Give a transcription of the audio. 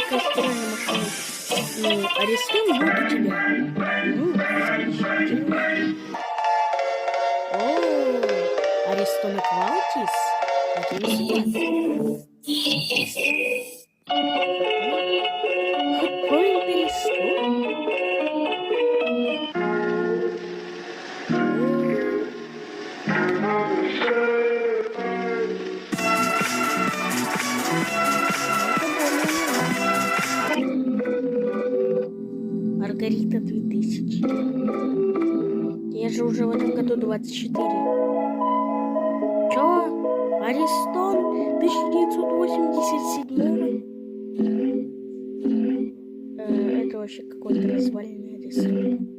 такая стиральная машина. Ну, арестуем будет у тебя. Ну, замечательно. О, Арестон Квалтис. Идем сюда. Хитпоинт Арестон. Маргарита 2000. Я же уже в этом году 24. Чё? Арестон 1987. Это вообще какой-то развальный Арестон.